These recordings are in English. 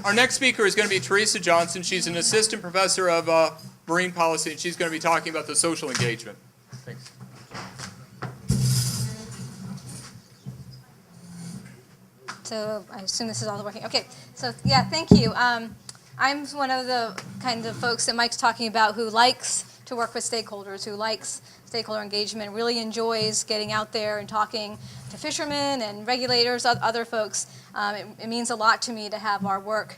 Our next speaker is going to be Teresa Johnson. She's an assistant professor of marine policy, and she's going to be talking about the social engagement. Thanks. So I assume this is all working. Okay, so yeah, thank you. I'm one of the kind of folks that Mike's talking about who likes to work with stakeholders, who likes stakeholder engagement, really enjoys getting out there and talking to fishermen and regulators, other folks. It means a lot to me to have our work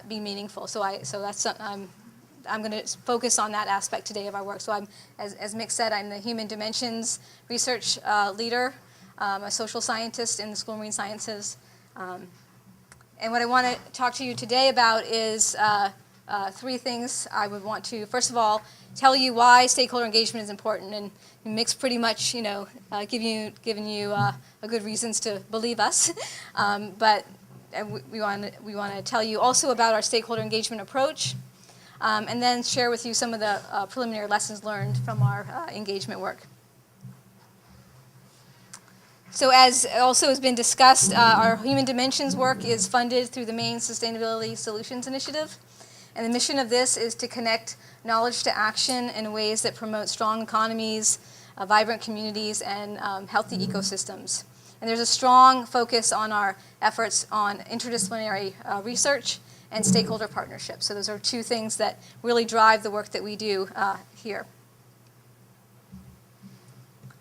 be meaningful. So that's I'm going to focus on that aspect today of our work. So as Mick said, I'm the Human Dimensions Research Leader, a social scientist in the School of Marine Sciences. And what I want to talk to you today about is three things. I would want to, first of all, tell you why stakeholder engagement is important, and Mick's pretty much, giving you a good reasons to believe us. But we want to tell you also about our stakeholder engagement approach, and then share with you some of the preliminary lessons learned from our engagement work. So as also has been discussed, our Human Dimensions work is funded through the Maine Sustainability Solutions Initiative. And the mission of this is to connect knowledge to action in ways that promote strong economies, vibrant communities, and healthy ecosystems. And there's a strong focus on our efforts on interdisciplinary research and stakeholder partnerships. So those are two things that really drive the work that we do here.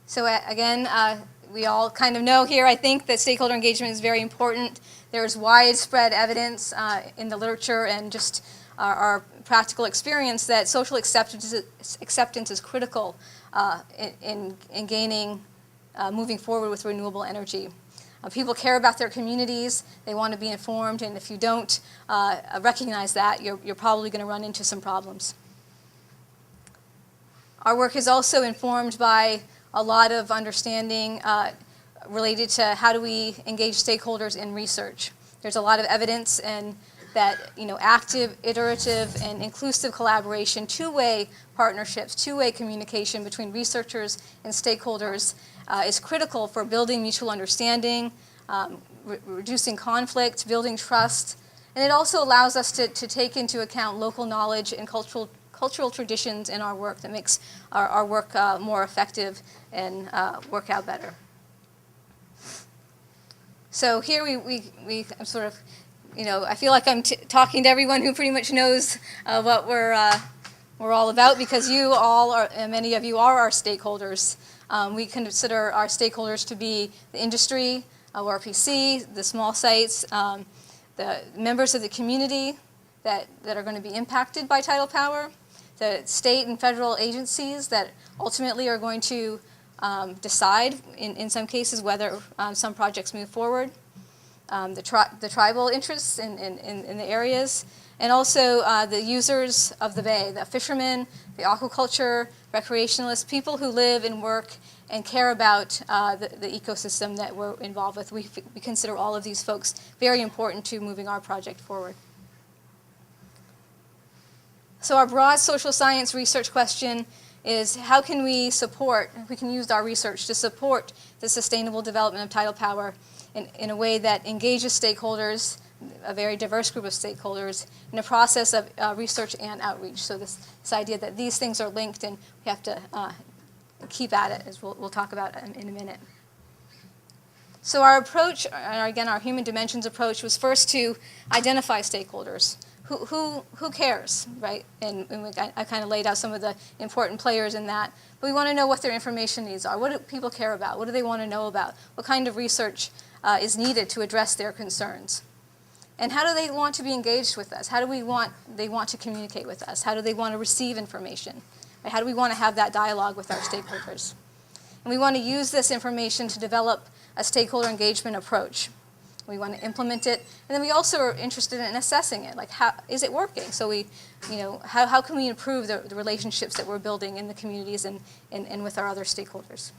So again, we all kind of know here, I think, that stakeholder engagement is very important. There's widespread evidence in the literature and just our practical experience that social acceptance is critical in gaining, moving forward with renewable energy. People care about their communities, they want to be informed, and if you don't recognize that, you're probably going to run into some problems. Our work is also informed by a lot of understanding related to how do we engage stakeholders in research. There's a lot of evidence and that active, iterative, and inclusive collaboration, two-way partnerships, two-way communication between researchers and stakeholders is critical for building mutual understanding, reducing conflict, building trust, and it also allows us to take into account local knowledge and cultural traditions in our work that makes our work more effective and work out better. So here I'm sort of, I feel like I'm talking to everyone who pretty much knows what we're all about, because you all are, and many of you are our stakeholders. We consider our stakeholders to be the industry, RPC, the small sites, the members of the community that are going to be impacted by tidal power, the state and federal agencies that ultimately are going to decide, in some cases, whether some projects move forward, the tribal interests in the areas, and also the users of the bay, the fishermen, the aquaculture, recreationalists, people who live and work and care about the ecosystem that we're involved with. We consider all of these folks very important to moving our project forward. So our broad social science research question is, how can we can use our research to support the sustainable development of tidal power in a way that engages stakeholders, a very diverse group of stakeholders, in a process of research and outreach. So this idea that these things are linked and we have to keep at it, as we'll talk about in a minute. So our approach, again, our human dimensions approach, was first to identify stakeholders. Who cares, right? And I kind of laid out some of the important players in that. But we want to know what their information needs are. What do people care about? What do they want to know about? What kind of research is needed to address their concerns? And how do they want to be engaged with us? How do they want to communicate with us? How do they want to receive information? Right? How do we want to have that dialogue with our stakeholders? And we want to use this information to develop a stakeholder engagement approach. We want to implement it, and then we also are interested in assessing it, like how is it working? So how can we improve the relationships that we're building in the communities and with our other stakeholders?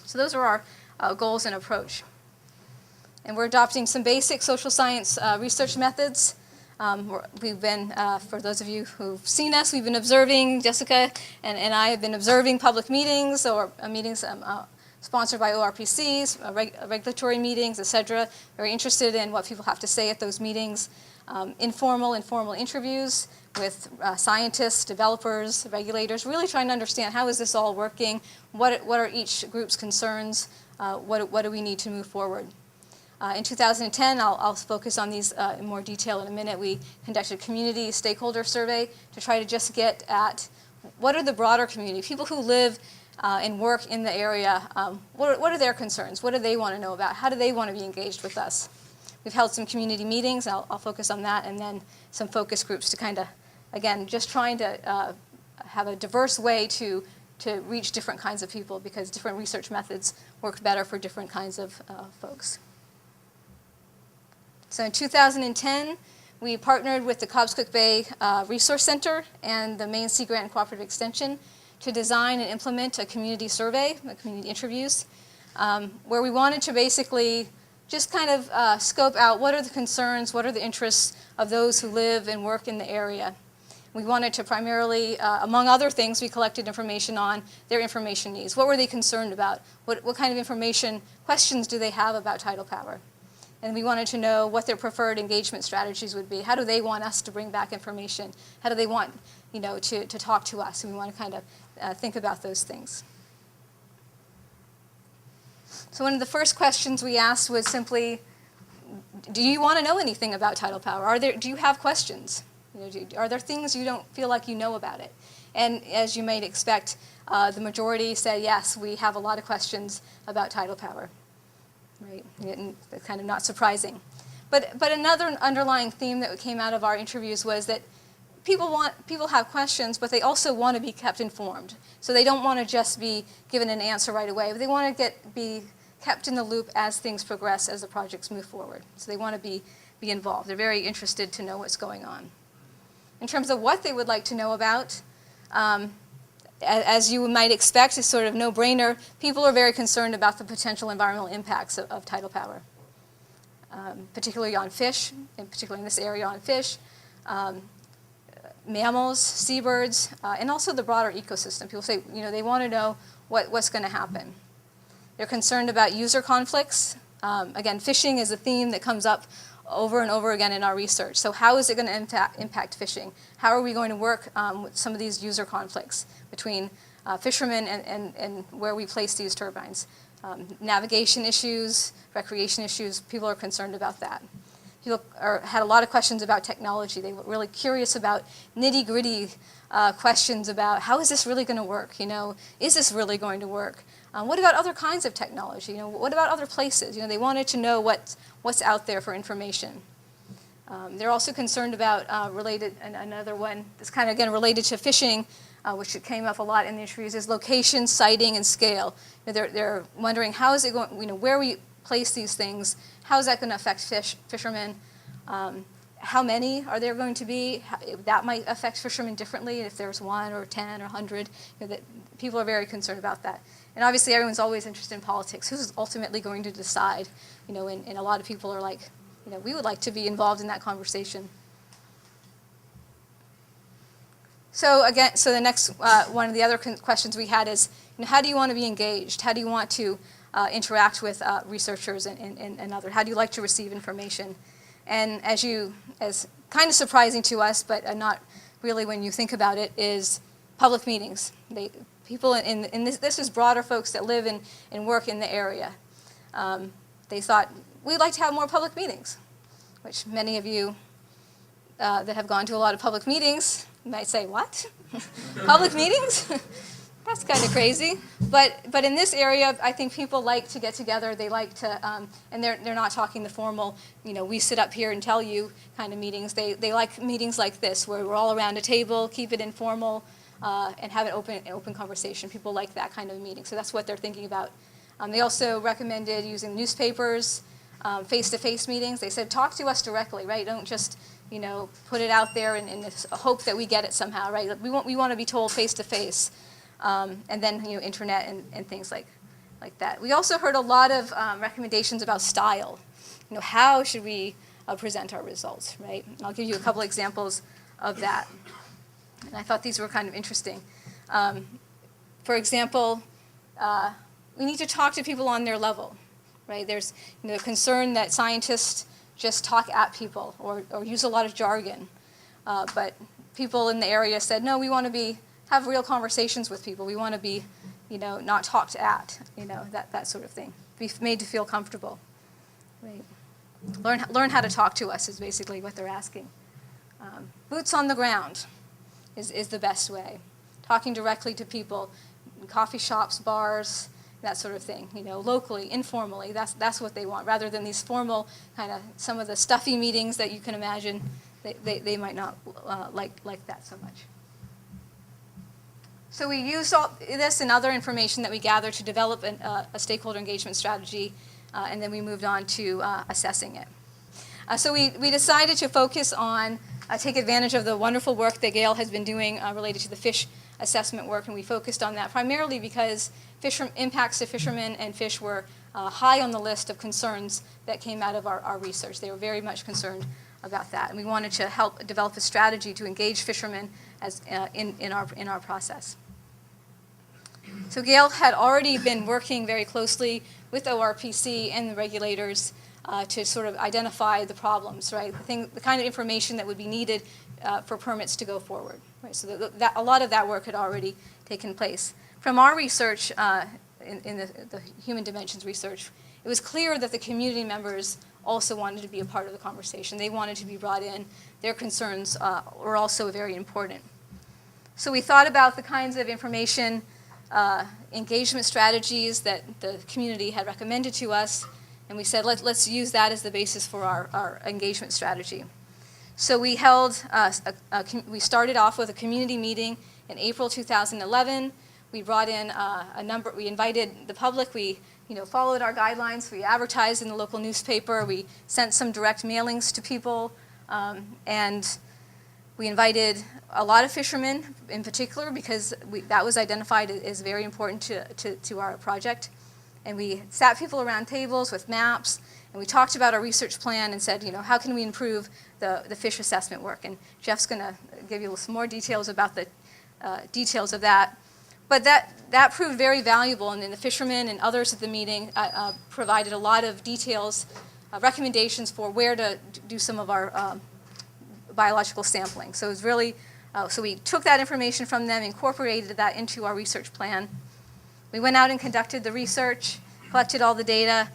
So those are our goals and approach. And we're adopting some basic social science research methods. We've been, for those of you who've seen us, we've been observing, Jessica and I have been observing public meetings or meetings sponsored by ORPCs, regulatory meetings, et cetera. Very interested in what people have to say at those meetings. Informal interviews with scientists, developers, regulators, really trying to understand how is this all working, what are each group's concerns, what do we need to move forward. In 2010, I'll focus on these in more detail in a minute. We conducted a community stakeholder survey to try to just get at what are the broader community, people who live and work in the area, what are their concerns? What do they want to know about? How do they want to be engaged with us? We've held some community meetings, I'll focus on that, and then some focus groups to kind of, again, just trying to have a diverse way to reach different kinds of people, because different research methods work better for different kinds of folks. So in 2010, we partnered with the Cobscook Bay Resource Center and the Maine Sea Grant and Cooperative Extension to design and implement a community survey, community interviews, where we wanted to basically just kind of scope out what are the concerns, what are the interests of those who live and work in the area. We wanted to primarily, among other things, we collected information on their information needs. What were they concerned about? What kind of information, questions do they have about tidal power? And we wanted to know what their preferred engagement strategies would be. How do they want us to bring back information? How do they want, to talk to us? And we want to kind of think about those things. So one of the first questions we asked was simply, do you want to know anything about tidal power? Do you have questions? Are there things you don't feel like you know about it? And as you might expect, the majority said, yes, we have a lot of questions about tidal power. Right? And that's kind of not surprising. But another underlying theme that came out of our interviews was that people have questions, but they also want to be kept informed. So they don't want to just be given an answer right away, but they want to be kept in the loop as things progress, as the projects move forward. So they want to be involved. They're very interested to know what's going on. In terms of what they would like to know about, as you might expect, it's sort of no-brainer. People are very concerned about the potential environmental impacts of tidal power, particularly on fish, and particularly in this area on fish, mammals, seabirds, and also the broader ecosystem. People say, they want to know what's going to happen. They're concerned about user conflicts. Again, fishing is a theme that comes up over and over again in our research. So how is it going to impact fishing? How are we going to work with some of these user conflicts between fishermen and where we place these turbines? Navigation issues, recreation issues, people are concerned about that. People had a lot of questions about technology. They were really curious about nitty-gritty questions about how is this really going to work? Is this really going to work? What about other kinds of technology? What about other places? They wanted to know what's out there for information. They're also concerned about another one that's kind of, again, related to fishing, which came up a lot in the interviews, is location, siting, and scale. They're wondering how is it going, where we place these things, how is that going to affect fishermen? How many are there going to be? That might affect fishermen differently if there's 1 or 10 or 100. That people are very concerned about that. And obviously everyone's always interested in politics. Who's ultimately going to decide? And a lot of people are like, we would like to be involved in that conversation. So again, the next one of the other questions we had is, how do you want to be engaged? How do you want to interact with researchers and others? How do you like to receive information? And as kind of surprising to us, but not really when you think about it, is public meetings. People in this is broader folks that live and work in the area. They thought, we'd like to have more public meetings, which many of you that have gone to a lot of public meetings might say, what? Public meetings? That's kind of crazy. But in this area, I think people like to get together. They like to, and they're not talking the formal, we sit up here and tell you kind of meetings. They like meetings like this, where we're all around a table, keep it informal, and have an open conversation. People like that kind of meeting. So that's what they're thinking about. They also recommended using newspapers, face-to-face meetings. They said, talk to us directly, right? Don't just, put it out there in hope that we get it somehow, right? We want to be told face-to-face. And then internet and things like that. We also heard a lot of recommendations about style. How should we present our results, right? And I'll give you a couple examples of that. And I thought these were kind of interesting. For example, we need to talk to people on their level, right? There's concern that scientists just talk at people or use a lot of jargon. But people in the area said, no, we want to have real conversations with people. We want to be, not talked at, that sort of thing. Be made to feel comfortable, right? Learn how to talk to us is basically what they're asking. Boots on the ground is the best way. Talking directly to people, in coffee shops, bars, that sort of thing. Locally, informally. That's what they want, rather than these formal kind of some of the stuffy meetings that you can imagine. They might not like that so much. So we used all this and other information that we gathered to develop a stakeholder engagement strategy, and then we moved on to assessing it. So we decided to focus on, take advantage of the wonderful work that Gail has been doing related to the fish assessment work, and we focused on that primarily because impacts to fishermen and fish were high on the list of concerns that came out of our research. They were very much concerned about that, and we wanted to help develop a strategy to engage fishermen in our process. So Gail had already been working very closely with ORPC and the regulators to sort of identify the problems, right? The kind of information that would be needed for permits to go forward, right? So a lot of that work had already taken place. From our research, in the human dimensions research, it was clear that the community members also wanted to be a part of the conversation. They wanted to be brought in. Their concerns were also very important. So we thought about the kinds of information engagement strategies that the community had recommended to us, and we said let's use that as the basis for our engagement strategy. So we held, we started off with a community meeting in April 2011. We brought in we invited the public, we followed our guidelines, we advertised in the local newspaper, we sent some direct mailings to people, and we invited a lot of fishermen in particular because that was identified as very important to our project. And we sat people around tables with maps, and we talked about our research plan and said, how can we improve the fish assessment work? And Jeff's going to give you some more details about the details of that. But that proved very valuable, and then the fishermen and others at the meeting provided a lot of details, recommendations for where to do some of our biological sampling. So it was really, so we took that information from them, incorporated that into our research plan. We went out and conducted the research, collected all the data,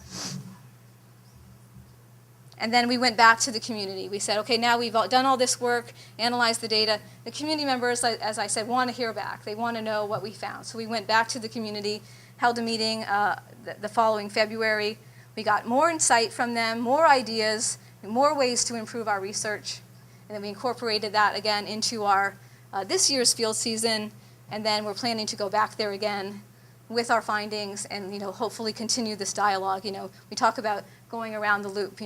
and then we went back to the community. We said, okay, now we've done all this work, analyzed the data. The community members, as I said, want to hear back. They want to know what we found. So we went back to the community, held a meeting the following February. We got more insight from them, more ideas, more ways to improve our research. And then we incorporated that again into our this year's field season, and then we're planning to go back there again with our findings and hopefully continue this dialogue. We talk about going around the loop.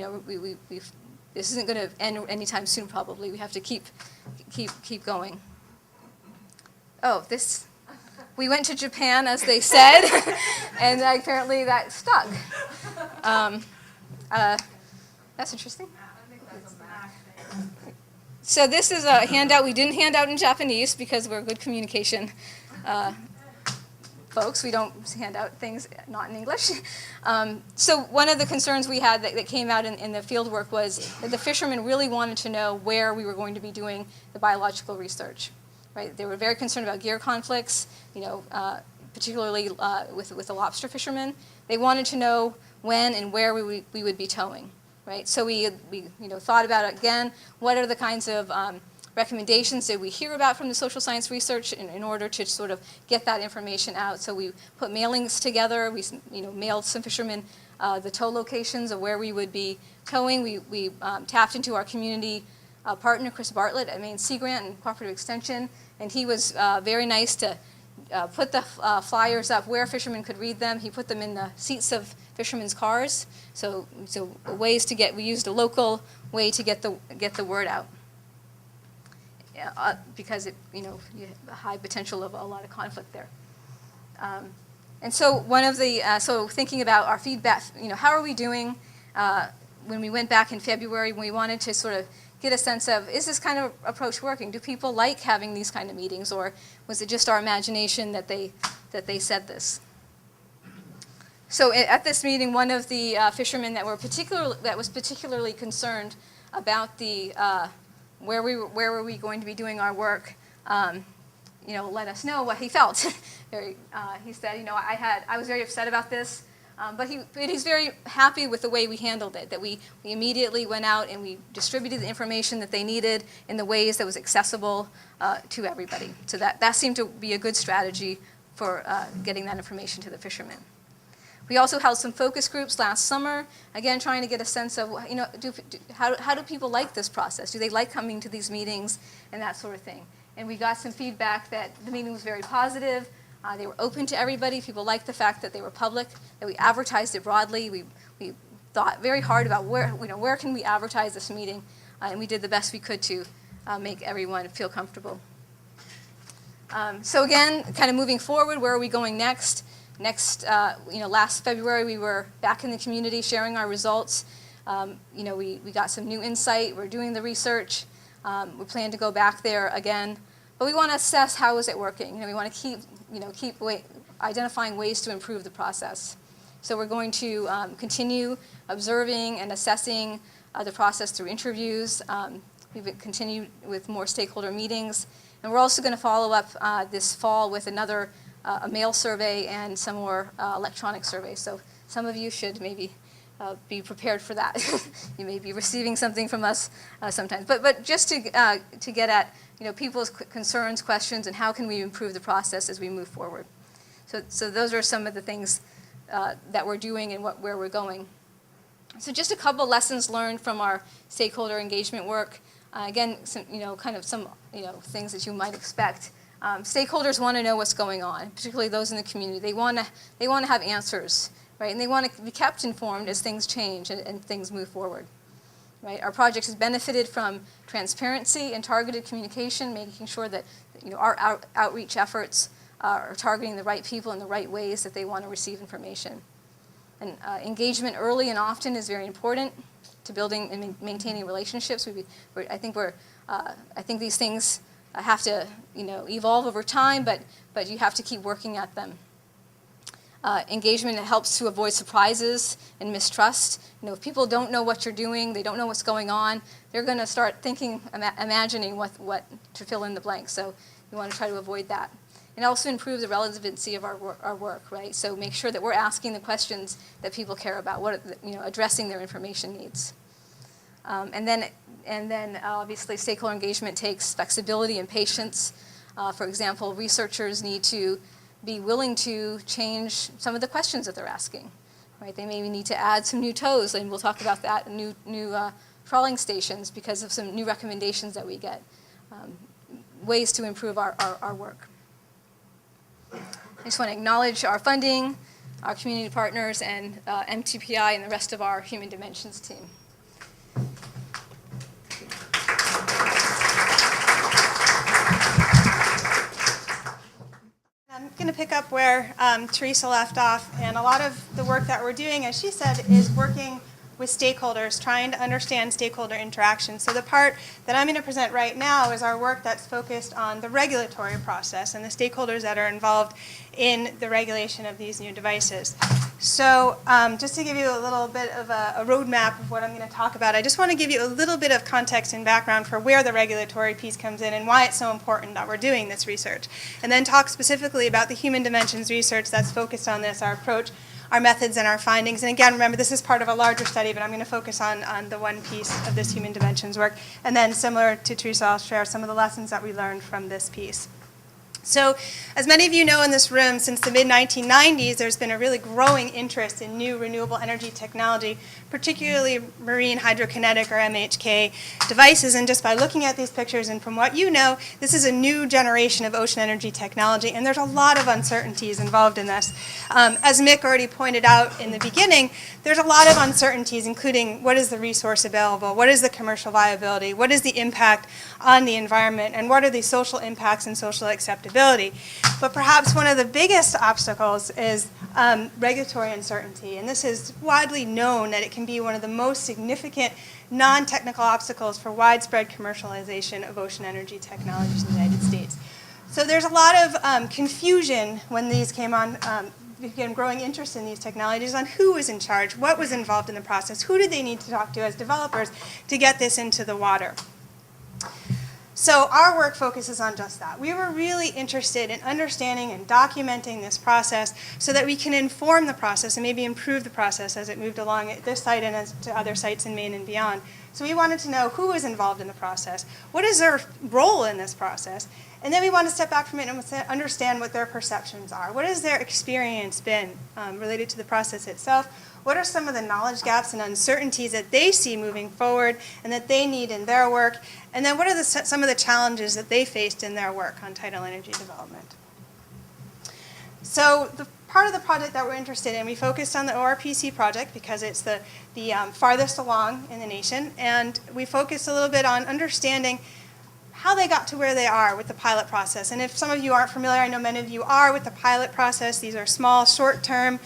This isn't going to end anytime soon probably. We have to keep going. Oh, we went to Japan, as they said, and apparently that stuck. That's interesting. So this is a handout we didn't hand out in Japanese because we're good communication folks. We don't hand out things not in English. So one of the concerns we had that came out in the field work was that the fishermen really wanted to know where we were going to be doing the biological research. Right? They were very concerned about gear conflicts, particularly with the lobster fishermen. They wanted to know when and where we would be towing. Right? So we thought about it again. What are the kinds of recommendations did we hear about from the social science research in order to sort of get that information out? So we put mailings together. We mailed some fishermen the tow locations of where we would be towing. We tapped into our community partner, Chris Bartlett at Maine Sea Grant and Cooperative Extension, and he was very nice to put the flyers up where fishermen could read them. He put them in the seats of fishermen's cars. So ways to we used a local way to get the word out. Because you have a high potential of a lot of conflict there. And so one of the, so thinking about our feedback, how are we doing when we went back in February, when we wanted to sort of get a sense of, is this kind of approach working? Do people like having these kind of meetings, or was it just our imagination that they said this? So at this meeting, one of the fishermen that was particularly concerned about the where were we going to be doing our work, let us know what he felt. He said, I was very upset about this, but he's very happy with the way we handled it. That we immediately went out and we distributed the information that they needed in the ways that was accessible to everybody. So that seemed to be a good strategy for getting that information to the fishermen. We also held some focus groups last summer, again trying to get a sense of, how do people like this process? Do they like coming to these meetings and that sort of thing? And we got some feedback that the meeting was very positive. They were open to everybody. People liked the fact that they were public, that we advertised it broadly. We thought very hard about where can we advertise this meeting, and we did the best we could to make everyone feel comfortable. So again, kind of moving forward, where are we going next? Last February we were back in the community sharing our results. We got some new insight. We're doing the research. We plan to go back there again, but we want to assess how is it working. We want to keep identifying ways to improve the process. So we're going to continue observing and assessing the process through interviews. We've continued with more stakeholder meetings, and we're also going to follow up this fall with another a mail survey and some more electronic surveys. So some of you should maybe be prepared for that. You may be receiving something from us sometimes. But just to get at people's concerns, questions, and how can we improve the process as we move forward. So those are some of the things that we're doing and where we're going. So just a couple lessons learned from our stakeholder engagement work. Again, some things that you might expect. Stakeholders want to know what's going on, particularly those in the community. They want to have answers, right? And they want to be kept informed as things change and things move forward, right? Our project has benefited from transparency and targeted communication, making sure that our outreach efforts are targeting the right people in the right ways that they want to receive information. And engagement early and often is very important to building and maintaining relationships. I think these things have to evolve over time, but you have to keep working at them. Engagement helps to avoid surprises and mistrust. If people don't know what you're doing, they don't know what's going on, they're going to start thinking, imagining what to fill in the blanks. So we want to try to avoid that. And also improve the relevancy of our work, right? So make sure that we're asking the questions that people care about, addressing their information needs. And then obviously stakeholder engagement takes flexibility and patience. For example, researchers need to be willing to change some of the questions that they're asking, right? They maybe need to add some new tows, and we'll talk about that, new trawling stations because of some new recommendations that we get, ways to improve our work. I just want to acknowledge our funding, our community partners, and MTPI and the rest of our Human Dimensions team. I'm going to pick up where Teresa left off, and a lot of the work that we're doing, as she said, is working with stakeholders, trying to understand stakeholder interaction. So the part that I'm going to present right now is our work that's focused on the regulatory process and the stakeholders that are involved in the regulation of these new devices. So just to give you a little bit of a roadmap of what I'm going to talk about, I just want to give you a little bit of context and background for where the regulatory piece comes in and why it's so important that we're doing this research. And then talk specifically about the human dimensions research that's focused on this, our approach, our methods, and our findings. And again, remember, this is part of a larger study, but I'm going to focus on the one piece of this human dimensions work. And then similar to Teresa, I'll share some of the lessons that we learned from this piece. So, as many of you know in this room, since the mid-1990s, there's been a really growing interest in new renewable energy technology, particularly marine hydrokinetic or MHK devices. And just by looking at these pictures and from what you know, this is a new generation of ocean energy technology, and there's a lot of uncertainties involved in this. As Mick already pointed out in the beginning, there's a lot of uncertainties, including what is the resource available, what is the commercial viability, what is the impact on the environment, and what are the social impacts and social acceptability. But perhaps one of the biggest obstacles is regulatory uncertainty, and this is widely known that it can be one of the most significant non-technical obstacles for widespread commercialization of ocean energy technologies in the United States. So there's a lot of confusion when these came on, began growing interest in these technologies on who was in charge, what was involved in the process, who did they need to talk to as developers to get this into the water. So our work focuses on just that. We were really interested in understanding and documenting this process so that we can inform the process and maybe improve the process as it moved along at this site and as to other sites in Maine and beyond. So we wanted to know who was involved in the process, what is their role in this process, and then we want to step back from it and understand what their perceptions are. What has their experience been related to the process itself? What are some of the knowledge gaps and uncertainties that they see moving forward and that they need in their work? And then what are some of the challenges that they faced in their work on tidal energy development? So the part of the project that we're interested in, we focused on the ORPC project because it's the farthest along in the nation. And we focused a little bit on understanding how they got to where they are with the pilot process. And if some of you aren't familiar, I know many of you are with the pilot process. These are small, short-term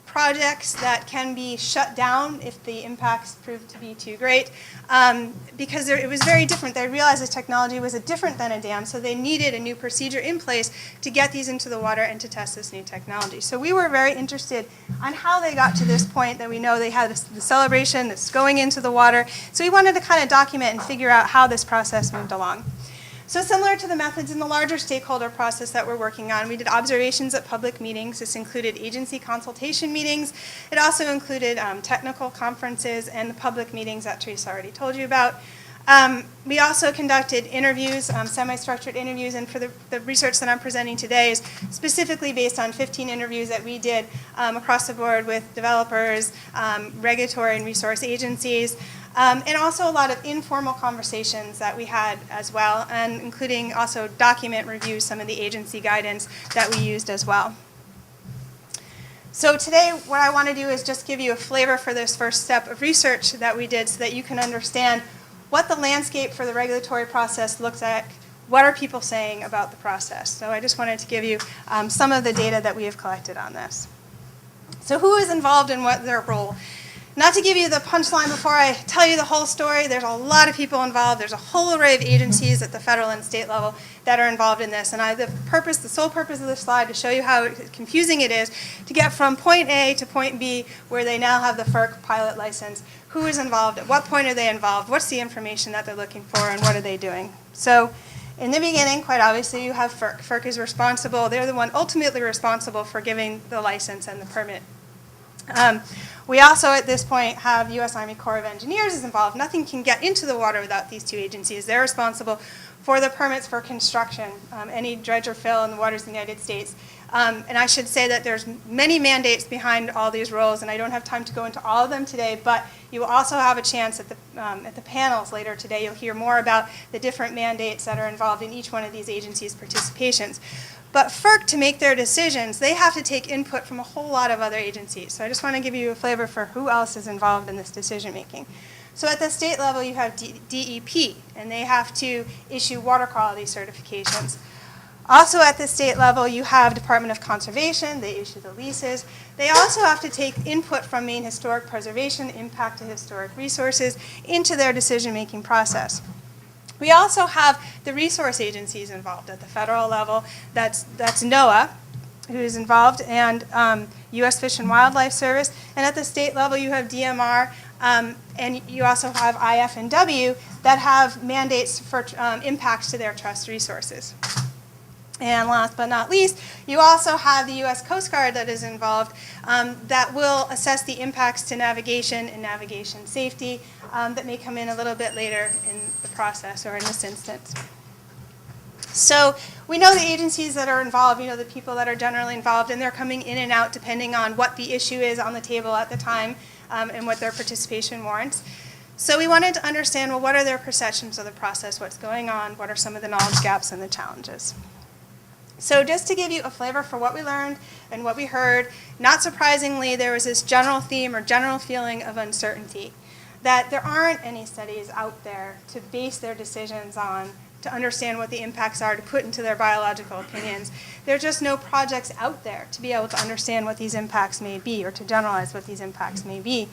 projects that can be shut down if the impacts prove to be too great because it was very different. They realized this technology was different than a dam, so they needed a new procedure in place to get these into the water and to test this new technology. So we were very interested on how they got to this point that we know they had the celebration that's going into the water. So we wanted to kind of document and figure out how this process moved along. So similar to the methods in the larger stakeholder process that we're working on, we did observations at public meetings. This included agency consultation meetings. It also included technical conferences and the public meetings that Teresa already told you about. We also conducted interviews, semi-structured interviews, and for the research that I'm presenting today is specifically based on 15 interviews that we did across the board with developers, regulatory and resource agencies, and also a lot of informal conversations that we had as well, and including also document reviews, some of the agency guidance that we used as well. So today what I want to do is just give you a flavor for this first step of research that we did so that you can understand what the landscape for the regulatory process looks like, what are people saying about the process. So I just wanted to give you some of the data that we have collected on this. So who is involved and what their role? Not to give you the punchline before I tell you the whole story, there's a lot of people involved. There's a whole array of agencies at the federal and state level that are involved in this. And the sole purpose of this slide to show you how confusing it is to get from point A to point B where they now have the FERC pilot license. Who is involved? At what point are they involved? What's the information that they're looking for and what are they doing? So in the beginning, quite obviously, you have FERC. FERC is responsible. They're the one ultimately responsible for giving the license and the permit. We also, at this point, have U.S. Army Corps of Engineers is involved. Nothing can get into the water without these two agencies. They're responsible for the permits for construction, any dredge or fill in the waters of the United States. And I should say that there's many mandates behind all these roles, and I don't have time to go into all of them today, but you will also have a chance at the panels later today. You'll hear more about the different mandates that are involved in each one of these agencies' participations. But FERC, to make their decisions, they have to take input from a whole lot of other agencies. So I just want to give you a flavor for who else is involved in this decision making. So at the state level, you have DEP, and they have to issue water quality certifications. Also at the state level, you have Department of Conservation. They issue the leases. They also have to take input from Maine Historic Preservation, impact to historic resources, into their decision making process. We also have the resource agencies involved at the federal level. That's NOAA, who is involved, and U.S. Fish and Wildlife Service. And at the state level, you have DMR, and you also have IF&W that have mandates for impacts to their trust resources. And last but not least, you also have the U.S. Coast Guard that is involved that will assess the impacts to navigation and navigation safety that may come in a little bit later in the process or in this instance. So we know the agencies that are involved, the people that are generally involved, and they're coming in and out depending on what the issue is on the table at the time and what their participation warrants. So we wanted to understand, well, what are their perceptions of the process, what's going on, what are some of the knowledge gaps and the challenges. So just to give you a flavor for what we learned and what we heard, not surprisingly, there was this general theme or general feeling of uncertainty, that there aren't any studies out there to base their decisions on, to understand what the impacts are, to put into their biological opinions. There are just no projects out there to be able to understand what these impacts may be or to generalize what these impacts may be.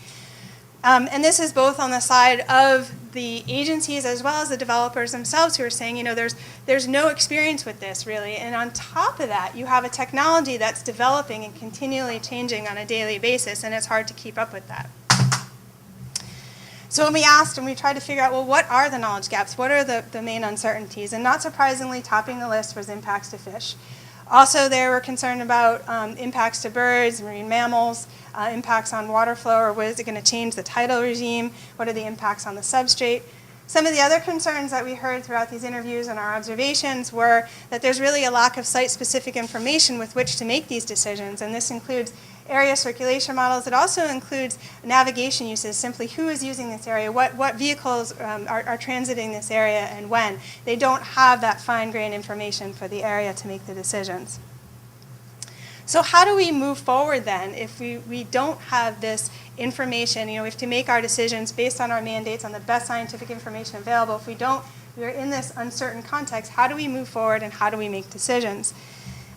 And this is both on the side of the agencies as well as the developers themselves who are saying, you know, there's no experience with this really. And on top of that, you have a technology that's developing and continually changing on a daily basis, and it's hard to keep up with that. So when we asked and we tried to figure out, well, what are the knowledge gaps? What are the main uncertainties? And not surprisingly, topping the list was impacts to fish. Also, they were concerned about impacts to birds, marine mammals, impacts on water flow, or what is it going to change the tidal regime? What are the impacts on the substrate? Some of the other concerns that we heard throughout these interviews and our observations were that there's really a lack of site-specific information with which to make these decisions, and this includes area circulation models. It also includes navigation uses, simply who is using this area, what vehicles are transiting this area, and when. They don't have that fine-grained information for the area to make the decisions. So how do we move forward then if we don't have this information? You know, we have to make our decisions based on our mandates, on the best scientific information available. If we're in this uncertain context, how do we move forward and how do we make decisions?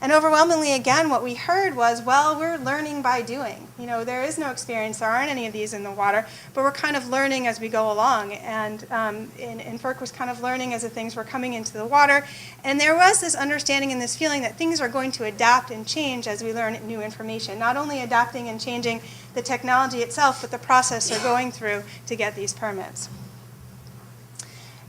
And overwhelmingly, again, what we heard was, well, we're learning by doing. You know, there is no experience, there aren't any of these in the water, but we're kind of learning as we go along. And FERC was kind of learning as the things were coming into the water. And there was this understanding and this feeling that things are going to adapt and change as we learn new information. Not only adapting and changing the technology itself, but the process they're going through to get these permits.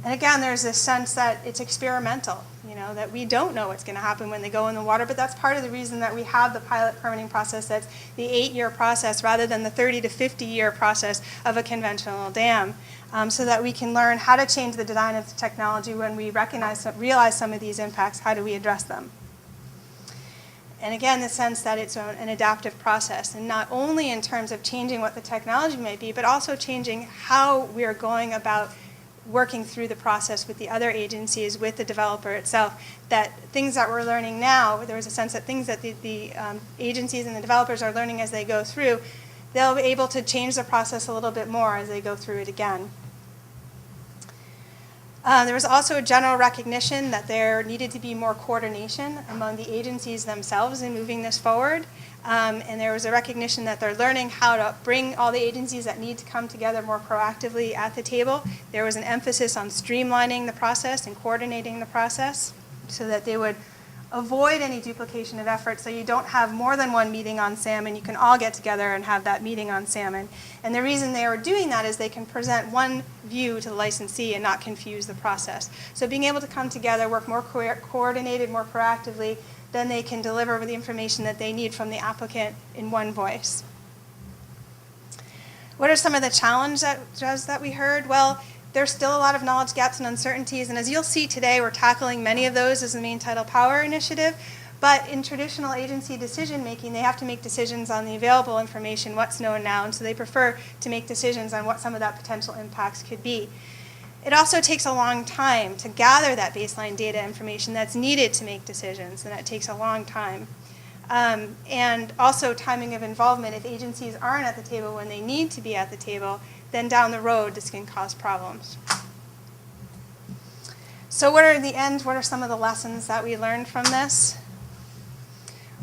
And again, there's this sense that it's experimental, you know, that we don't know what's going to happen when they go in the water, but that's part of the reason that we have the pilot permitting process that's the 8-year process rather than the 30 to 50-year process of a conventional dam, so that we can learn how to change the design of the technology when we realize some of these impacts, how do we address them. And again, the sense that it's an adaptive process, and not only in terms of changing what the technology might be, but also changing how we are going about working through the process with the other agencies, with the developer itself, that things that we're learning now, there was a sense that things that the agencies and the developers are learning as they go through, they'll be able to change the process a little bit more as they go through it again. There was also a general recognition that there needed to be more coordination among the agencies themselves in moving this forward. And there was a recognition that they're learning how to bring all the agencies that need to come together more proactively at the table. There was an emphasis on streamlining the process and coordinating the process so that they would avoid any duplication of effort, so you don't have more than one meeting on salmon. You can all get together and have that meeting on salmon. And the reason they are doing that is they can present one view to the licensee and not confuse the process. So being able to come together, work more coordinated, more proactively, then they can deliver the information that they need from the applicant in one voice. What are some of the challenges that we heard? Well, there's still a lot of knowledge gaps and uncertainties, and as you'll see today, we're tackling many of those as the Maine Tidal Power Initiative, but in traditional agency decision making, they have to make decisions on the available information, what's known now, and so they prefer to make decisions on what some of that potential impacts could be. It also takes a long time to gather that baseline data information that's needed to make decisions, and that takes a long time. And also timing of involvement. If agencies aren't at the table when they need to be at the table, then down the road this can cause problems. So what are some of the lessons that we learned from this?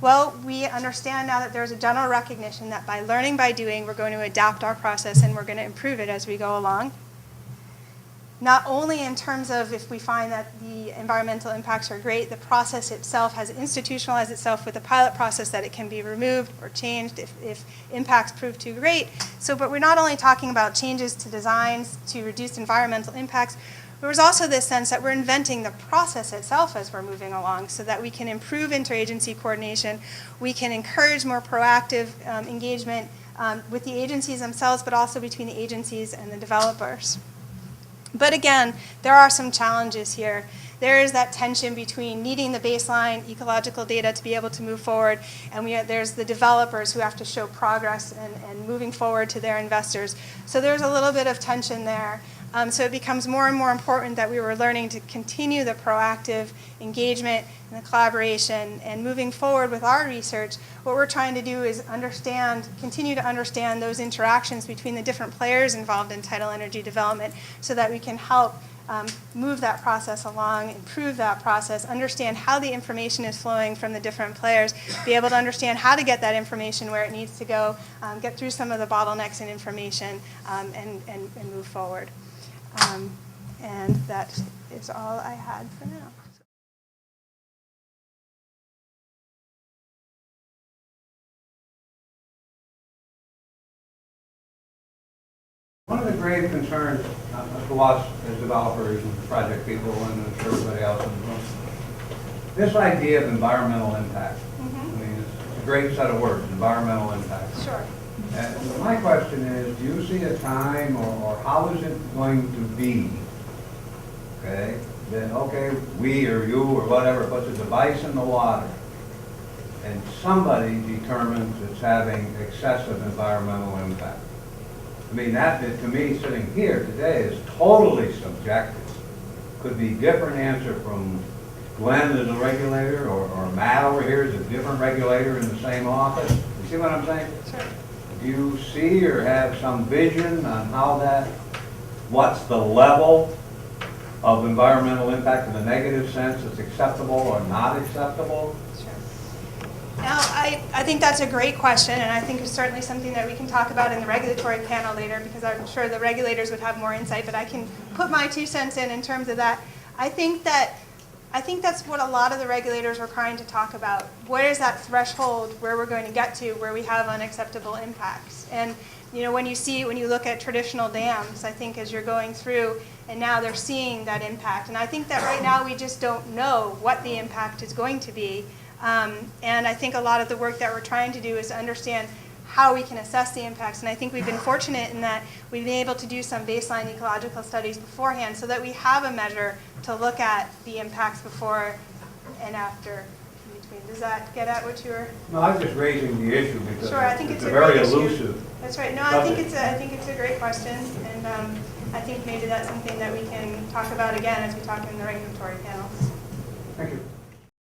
Well, we understand now that there's a general recognition that by learning by doing, we're going to adapt our process and we're going to improve it as we go along. Not only in terms of if we find that the environmental impacts are great, the process itself has institutionalized itself with a pilot process that it can be removed or changed if impacts prove too great. But we're not only talking about changes to designs to reduce environmental impacts, there was also this sense that we're inventing the process itself as we're moving along so that we can improve interagency coordination, we can encourage more proactive engagement with the agencies themselves, but also between the agencies and the developers. But again, there are some challenges here. There is that tension between needing the baseline ecological data to be able to move forward, and there's the developers who have to show progress and moving forward to their investors. So there's a little bit of tension there. So it becomes more and more important that we were learning to continue the proactive engagement and the collaboration, and moving forward with our research, what we're trying to do is continue to understand those interactions between the different players involved in tidal energy development so that we can help move that process along, improve that process, understand how the information is flowing from the different players, be able to understand how to get that information where it needs to go, get through some of the bottlenecks in information, and move forward. And that is all I had for now. One of the grave concerns to us as developers and project people and to everybody else in the room, this idea of environmental impact. I mean, it's a great set of words, environmental impact. Sure. And my question is, do you see a time or how is it going to be, okay, that, okay, we or you or whatever puts a device in the water and somebody determines it's having excessive environmental impact? I mean, that, to me, sitting here today is totally subjective. Could be different answer from Glenn as a regulator or Matt over here is a different regulator in the same office. You see what I'm saying? Sure. Do you see or have some vision on how that, what's the level of environmental impact in the negative sense that's acceptable or not acceptable? Now, I think that's a great question, and I think it's certainly something that we can talk about in the regulatory panel later, because I'm sure the regulators would have more insight, but I can put my 2 cents in terms of that. I think that's what a lot of the regulators are trying to talk about. Where is that threshold where we're going to get to where we have unacceptable impacts? And you know, when you look at traditional dams, I think as you're going through, and now they're seeing that impact. And I think that right now we just don't know what the impact is going to be. And I think a lot of the work that we're trying to do is to understand how we can assess the impacts. And I think we've been fortunate in that we've been able to do some baseline ecological studies beforehand so that we have a measure to look at the impacts before and after. In between. Does that get at what you were? No, I'm just raising the issue because Sure, I think it's a very great issue. elusive. That's right. No, I think it's a great question, and I think maybe that's something that we can talk about again as we talk in the regulatory panels. Thank you.